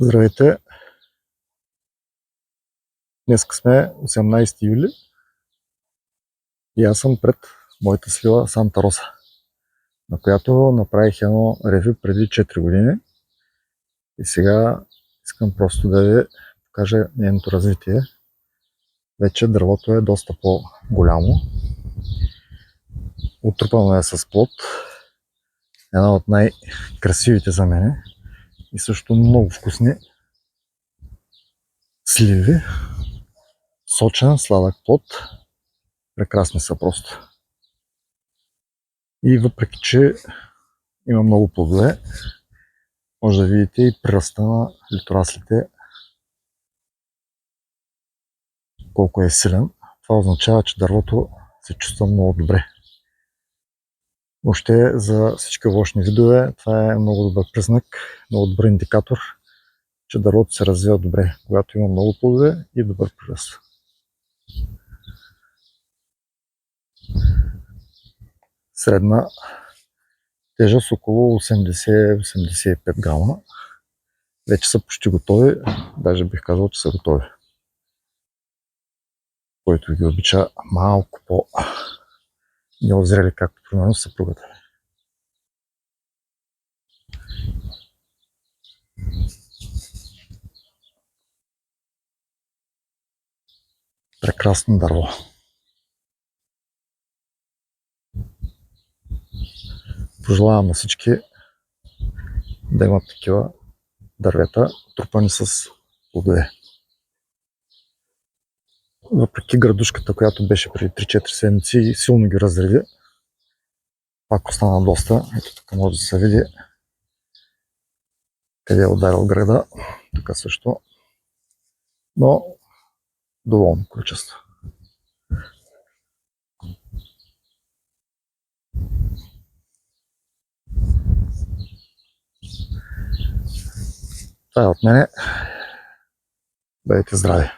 Здравейте! Днес сме 18 юли и аз съм пред моята свила Санта Роса, на която направих едно ревю преди 4 години и сега искам просто да ви покажа нейното развитие. Вече дървото е доста по-голямо, отрупано е с плод, една от най-красивите за мене и също много вкусни сливи, сочен, сладък плод, прекрасни са просто. И въпреки че има много плодове, може да видите и прираста на литораслите колко е силен. Това означава, че дървото се чувства много добре. Въобще за всички овощни видове това е много добър признак, много добър индикатор, че дървото се развива добре, когато има много плодове и добър прираст. Средна тежест около 80-85 грама. Вече са почти готови, даже бих казал, че са готови. Който ги обича малко по-неозрели, както примерно съпругата. Прекрасно дърво. Пожелавам на всички да имат такива дървета, трупани с плодове. Въпреки градушката, която беше преди 3-4 седмици и силно ги разреди, пак остана доста. Ето тук може да се види къде е ударил града. Тук също. Но доволно количество. Това е от мене. Бъдете здрави!